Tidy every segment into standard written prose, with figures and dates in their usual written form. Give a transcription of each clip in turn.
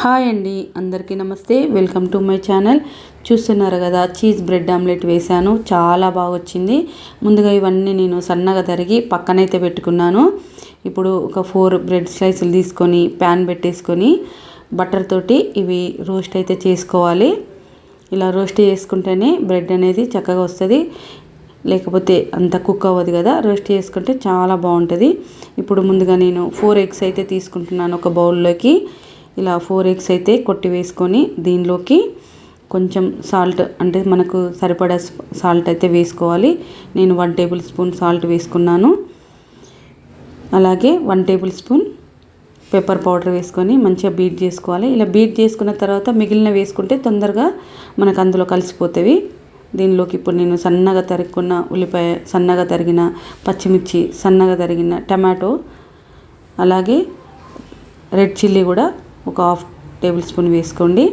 Hi అండి, అందరికీ నమస్తే. Welcome to my channel. చూస్తున్నారు కదా, చీజ్ బ్రెడ్ ఆమ్లెట్ వేశాను. చాలా బాగా వచ్చింది. ముందుగా ఇవన్నీ నేను సన్నగా తరిగి పక్కనైతే పెట్టుకున్నాను. ఇప్పుడు ఒక 4 బ్రెడ్ స్లైసులు తీసుకొని ప్యాన్ పెట్టేసుకొని బటర్ తోటి ఇవి రోస్ట్ అయితే చేసుకోవాలి. ఇలా రోస్ట్ చేసుకుంటేనే బ్రెడ్ అనేది చక్కగా వస్తుంది, లేకపోతే అంత కుక్ అవ్వదు కదా. రోస్ట్ చేసుకుంటే చాలా బాగుంటుంది. ఇప్పుడు ముందుగా నేను 4 ఎగ్స్ అయితే తీసుకుంటున్నాను ఒక బౌల్లోకి. ఇలా 4 ఎగ్స్ అయితే కొట్టి వేసుకొని దీనిలోకి కొంచెం సాల్ట్, అంటే మనకు సరిపడా సాల్ట్ అయితే వేసుకోవాలి. నేను 1 టేబుల్ స్పూన్ సాల్ట్ వేసుకున్నాను. అలాగే 1 టేబుల్ స్పూన్ పెప్పర్ పౌడర్ వేసుకొని మంచిగా బీట్ చేసుకోవాలి. ఇలా బీట్ చేసుకున్న తర్వాత మిగిలిన వేసుకుంటే తొందరగా మనకు అందులో కలిసిపోతాయి. దీనిలోకి ఇప్పుడు నేను సన్నగా తరుక్కున్న ఉల్లిపాయ, సన్నగా తరిగిన పచ్చిమిర్చి, సన్నగా తరిగిన టమాటో, అలాగే రెడ్ చిల్లీ కూడా ఒక 1/2 టేబుల్ స్పూన్ వేసుకోండి.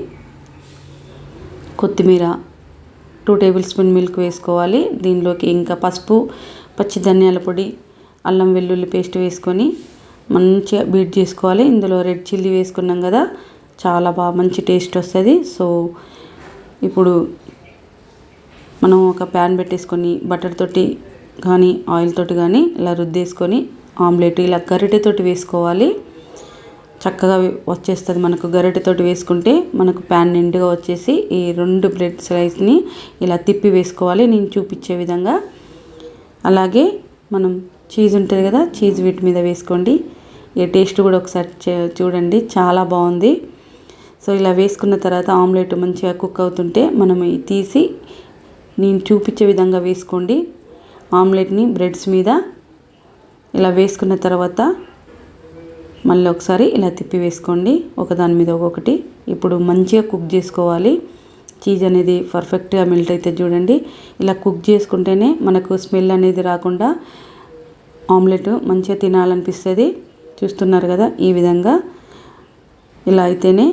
కొత్తిమీర 2 టేబుల్ స్పూన్ మిల్క్ వేసుకోవాలి. దీనిలోకి ఇంకా పసుపు, పచ్చి ధనియాల పొడి, అల్లం వెల్లుల్లి పేస్ట్ వేసుకొని మంచిగా బీట్ చేసుకోవాలి. ఇందులో రెడ్ చిల్లీ వేసుకున్నాం కదా, చాలా బాగా మంచి టేస్ట్ వస్తుంది. సో ఇప్పుడు మనం ఒక ప్యాన్ పెట్టేసుకొని బటర్ తోటి కానీ ఆయిల్ తోటి కానీ ఇలా రుద్దేసుకొని ఆమ్లెట్ ఇలా గరిటెతోటి వేసుకోవాలి. చక్కగా వచ్చేస్తుంది మనకు. గరిటెతోటి వేసుకుంటే మనకు ప్యాన్ నిండుగా వచ్చేసి ఈ 2 బ్రెడ్ స్లైస్ని ఇలా తిప్పి వేసుకోవాలి నేను చూపించే విధంగా. అలాగే మనం చీజ్ ఉంటుంది కదా, చీజ్ వీటి మీద వేసుకోండి. ఈ టేస్ట్ కూడా ఒకసారి చూడండి, చాలా బాగుంది. సో ఇలా వేసుకున్న తర్వాత ఆమ్లెట్ మంచిగా కుక్ అవుతుంటే మనం తీసి నేను చూపించే విధంగా వేసుకోండి. ఆమ్లెట్ని బ్రెడ్స్ మీద ఇలా వేసుకున్న తర్వాత మళ్ళీ ఒకసారి ఇలా తిప్పి వేసుకోండి, ఒకదాని మీద ఒక్కొక్కటి. ఇప్పుడు మంచిగా కుక్ చేసుకోవాలి. చీజ్ అనేది పర్ఫెక్ట్గా మెల్ట్ అయితే చూడండి. ఇలా కుక్ చేసుకుంటేనే మనకు స్మెల్ అనేది రాకుండా ఆమ్లెట్ మంచిగా తినాలనిపిస్తుంది. చూస్తున్నారు కదా, ఈ విధంగా ఇలా అయితేనే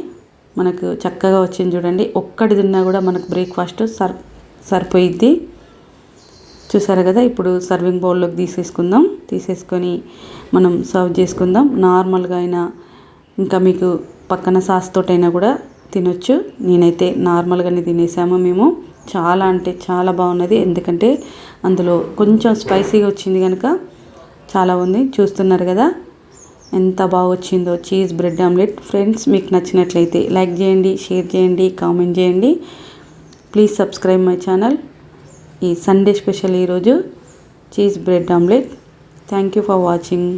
మనకు చక్కగా వచ్చింది చూడండి. ఒక్కటి తిన్నా కూడా మనకు బ్రేక్ఫాస్ట్ సరిపోయిద్ది. చూసారు కదా, ఇప్పుడు సర్వింగ్ బౌల్లోకి తీసేసుకొని మనం సర్వ్ చేసుకుందాం. నార్మల్గా అయినా ఇంకా మీకు పక్కన సాస్ తోటైనా కూడా తినొచ్చు. నేనైతే నార్మల్గానే తినేసాము మేము. చాలా అంటే చాలా బాగున్నది, ఎందుకంటే అందులో కొంచెం స్పైసీగా వచ్చింది కనుక చాలా ఉంది. చూస్తున్నారు కదా ఎంత బాగా వచ్చిందో చీజ్ బ్రెడ్ ఆమ్లెట్. ఫ్రెండ్స్, మీకు నచ్చినట్లయితే లైక్ చేయండి, షేర్ చేయండి, కామెంట్ చేయండి. Please subscribe my channel. ఈ సండే స్పెషల్ ఈరోజు cheese bread omelette. Thank you for watching.